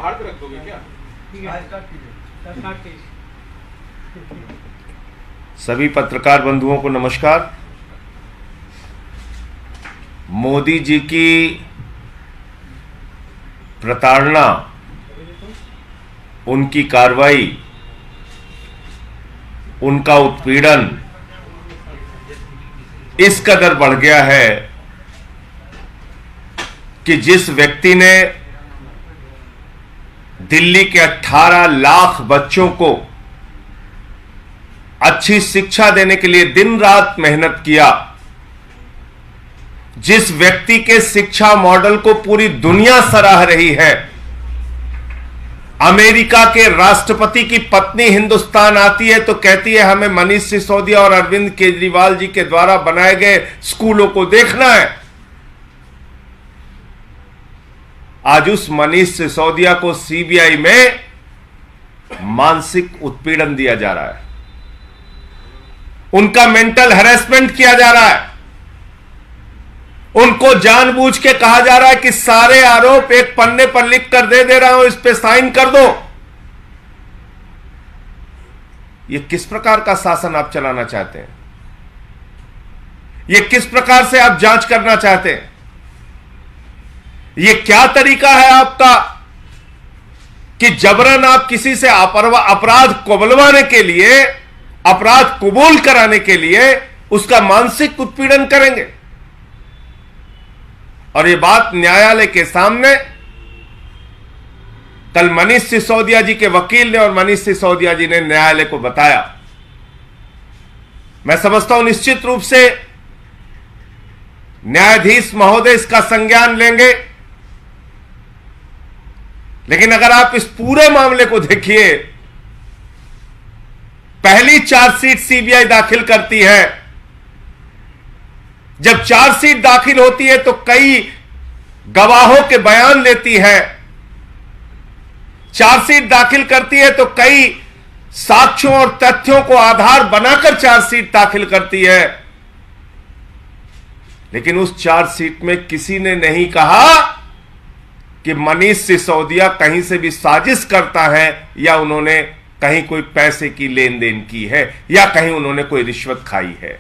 पहाड़ पे रख दोगे क्या? सभी पत्रकार बंधुओं को नमस्कार। मोदी जी की प्रताड़ना, उनकी कार्रवाई, उनका उत्पीड़न इस कदर बढ़ गया है कि जिस व्यक्ति ने दिल्ली के 18 लाख बच्चों को अच्छी शिक्षा देने के लिए दिन रात मेहनत किया, जिस व्यक्ति के शिक्षा मॉडल को पूरी दुनिया सराह रही है, अमेरिका के राष्ट्रपति की पत्नी हिंदुस्तान आती है तो कहती है हमें मनीष सिसोदिया और अरविंद केजरीवाल जी के द्वारा बनाए गए स्कूलों को देखना है। आज उस मनीष सिसोदिया को सीबीआई में मानसिक उत्पीड़न दिया जा रहा है, उनका मेंटल हैरेसमेंट किया जा रहा है, उनको जानबूझ के कहा जा रहा है कि सारे आरोप एक पन्ने पर लिख कर दे रहा हूं, इस पे साइन कर दो। यह किस प्रकार का शासन आप चलाना चाहते हैं? यह किस प्रकार से आप जांच करना चाहते हैं? यह क्या तरीका है आपका कि जबरन आप किसी से अपराध कुबलवाने के लिए, अपराध कबूल कराने के लिए उसका मानसिक उत्पीड़न करेंगे? और ये बात न्यायालय के सामने कल मनीष सिसोदिया जी के वकील ने और मनीष सिसोदिया जी ने न्यायालय को बताया। मैं समझता हूं निश्चित रूप से न्यायाधीश महोदय इसका संज्ञान लेंगे, लेकिन अगर आप इस पूरे मामले को देखिए, पहली चार्जशीट सीबीआई दाखिल करती है। जब चार्जशीट दाखिल होती है तो कई गवाहों के बयान लेती है, चार्जशीट दाखिल करती है तो कई साक्ष्यों और तथ्यों को आधार बनाकर चार्जशीट दाखिल करती है, लेकिन उस चार्जशीट में किसी ने नहीं कहा कि मनीष सिसोदिया कहीं से भी साजिश करता है या उन्होंने कहीं कोई पैसे की लेन देन की है या कहीं उन्होंने कोई रिश्वत खाई है।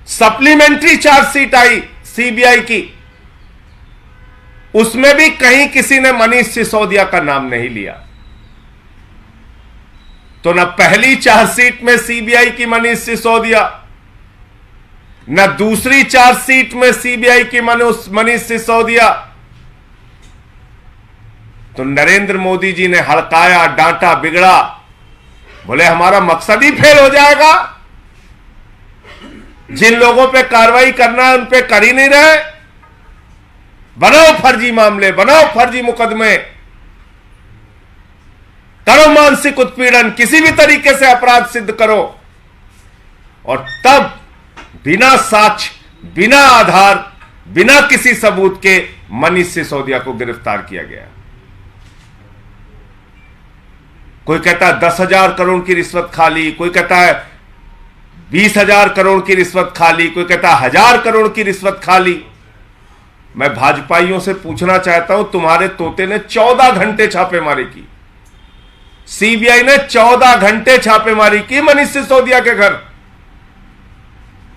सप्लीमेंट्री चार्जशीट आई सीबीआई की, उसमें भी कहीं किसी ने मनीष सिसोदिया का नाम नहीं लिया। तो न पहली चार्जशीट में सीबीआई की मनीष सिसोदिया, न दूसरी चार्जशीट में सीबीआई की मनीष सिसोदिया। तो नरेंद्र मोदी जी ने हड़काया, डांटा, बिगड़ा, बोले हमारा मकसद ही फेल हो जाएगा, जिन लोगों पे कार्रवाई करना है उन पे कर ही नहीं रहे, बनाओ फर्जी मामले, बनाओ फर्जी मुकदमे, करो मानसिक उत्पीड़न, किसी भी तरीके से अपराध सिद्ध करो। और तब बिना साक्ष्य, बिना आधार, बिना किसी सबूत के मनीष सिसोदिया को गिरफ्तार किया गया। कोई कहता है 10,000 करोड़ की रिश्वत खा ली, कोई कहता है 20,000 करोड़ की रिश्वत खा ली, कोई कहता है 1,000 करोड़ की रिश्वत खा ली। मैं भाजपाइयों से पूछना चाहता हूं, तुम्हारे तोते ने 14 घंटे छापेमारी की, सीबीआई ने 14 घंटे छापेमारी की मनीष सिसोदिया के घर,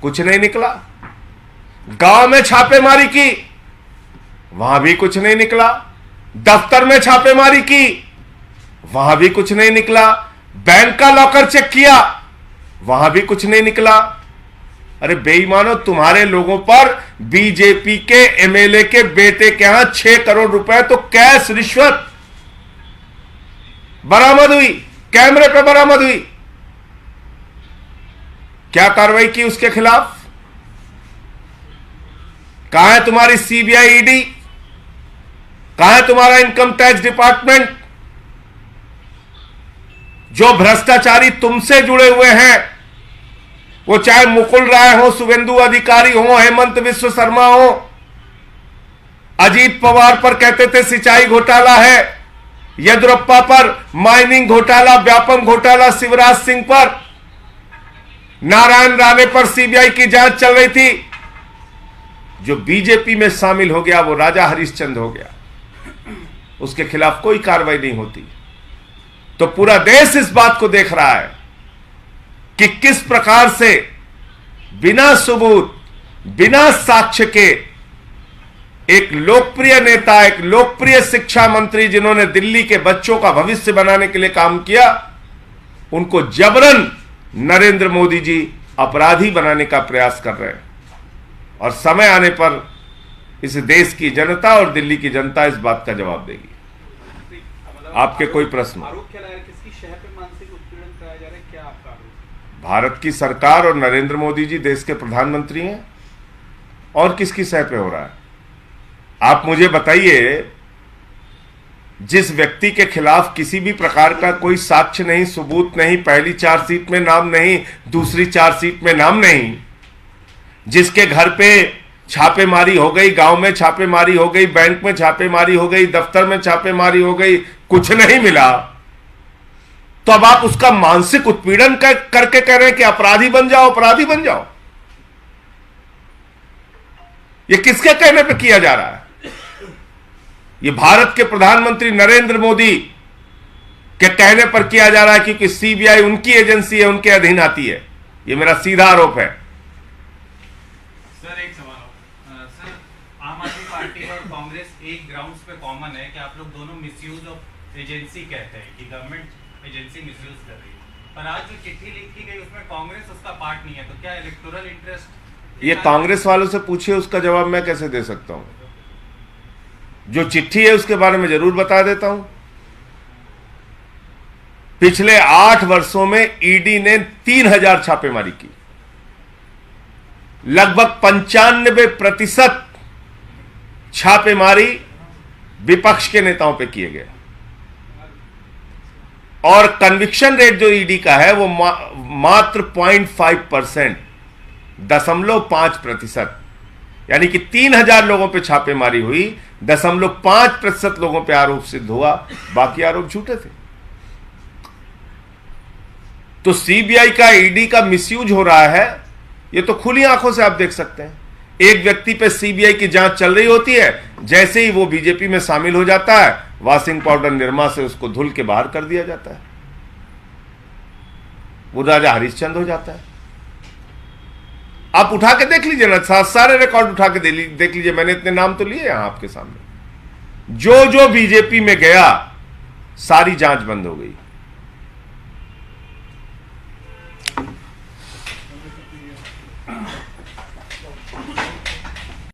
कुछ नहीं निकला। गांव में छापेमारी की, वहां भी कुछ नहीं निकला। दफ्तर में छापेमारी की, वहां भी कुछ नहीं निकला। बैंक का लॉकर चेक किया, वहां भी कुछ नहीं निकला। अरे बेईमानो, तुम्हारे लोगों पर बीजेपी के एमएलए के बेटे के यहां 6 करोड़ रुपए तो कैश रिश्वत बरामद हुई, कैमरे पे बरामद हुई। क्या कार्रवाई की उसके खिलाफ? कहां है तुम्हारी सीबीआई, ईडी? कहां है तुम्हारा इनकम टैक्स डिपार्टमेंट? जो भ्रष्टाचारी तुमसे जुड़े हुए हैं, वो चाहे मुकुल राय हो, शुभेंदु अधिकारी हो, हेमंत विश्व शर्मा हो, अजीत पवार पर कहते थे सिंचाई घोटाला है, येदियुरप्पा पर माइनिंग घोटाला, व्यापम घोटाला, शिवराज सिंह पर, नारायण राणे पर सीबीआई की जांच चल रही थी। जो बीजेपी में शामिल हो गया वो राजा हरिश्चंद्र हो गया। उसके खिलाफ कोई कार्रवाई नहीं होती। तो पूरा देश इस बात को देख रहा है कि किस प्रकार से बिना सबूत, बिना साक्ष्य के एक लोकप्रिय नेता, एक लोकप्रिय शिक्षा मंत्री जिन्होंने दिल्ली के बच्चों का भविष्य बनाने के लिए काम किया, उनको जबरन नरेंद्र मोदी जी अपराधी बनाने का प्रयास कर रहे हैं। और समय आने पर इस देश की जनता और दिल्ली की जनता इस बात का जवाब देगी। आपके कोई प्रश्न? आरोप क्या लगा रहे हैं? किसकी शह पे मानसिक उत्पीड़न कराया जा रहा है? क्या आपका आरोप? भारत की सरकार और नरेंद्र मोदी जी देश के प्रधानमंत्री हैं, और किसकी शह पे हो रहा है? आप मुझे बताइए, जिस व्यक्ति के खिलाफ किसी भी प्रकार का कोई साक्ष्य नहीं, सबूत नहीं, पहली चार्जशीट में नाम नहीं, दूसरी चार्जशीट में नाम नहीं, जिसके घर पे छापेमारी हो गई, गांव में छापेमारी हो गई, बैंक में छापेमारी हो गई, दफ्तर में छापेमारी हो गई, कुछ नहीं मिला, तो अब आप उसका मानसिक उत्पीड़न करके कह रहे हैं कि अपराधी बन जाओ, अपराधी बन जाओ। यह किसके कहने पे किया जा रहा है? यह भारत के प्रधानमंत्री नरेंद्र मोदी के कहने पर किया जा रहा है, क्योंकि सीबीआई उनकी एजेंसी है, उनके अधीन आती है। यह मेरा सीधा आरोप है। सर एक सवाल, सर आम आदमी पार्टी और कांग्रेस एक ग्राउंड्स पे कॉमन है कि आप लोग दोनों मिसयूज ऑफ एजेंसी कहते हैं कि गवर्नमेंट एजेंसी मिसयूज कर रही है, पर आज जो चिट्ठी लिखी गई उसमें कांग्रेस उसका पार्ट नहीं है, तो क्या इलेक्टोरल इंटरेस्ट? ये कांग्रेस वालों से पूछिए, उसका जवाब मैं कैसे दे सकता हूं? जो चिट्ठी है उसके बारे में जरूर बता देता हूं। पिछले 8 वर्षों में ईडी ने 3000 छापेमारी की, लगभग 95% छापेमारी विपक्ष के नेताओं पे किए गए, और कन्विक्शन रेट जो ईडी का है वो मात्र 0.5%, 0.5%, यानी कि 3000 लोगों पे छापेमारी हुई, 0.5% लोगों पे आरोप सिद्ध हुआ, बाकी आरोप झूठे थे। तो सीबीआई का, ईडी का मिसयूज हो रहा है, ये तो खुली आंखों से आप देख सकते हैं। एक व्यक्ति पे सीबीआई की जांच चल रही होती है, जैसे ही वो बीजेपी में शामिल हो जाता है, वॉशिंग पाउडर निरमा से उसको धुल के बाहर कर दिया जाता है, वो राजा हरिश्चंद्र हो जाता है। आप उठा के देख लीजिए ना, सारे रिकॉर्ड उठा के देख लीजिए, मैंने इतने नाम तो लिए यहां आपके सामने। जो जो बीजेपी में गया, सारी जांच बंद हो गई।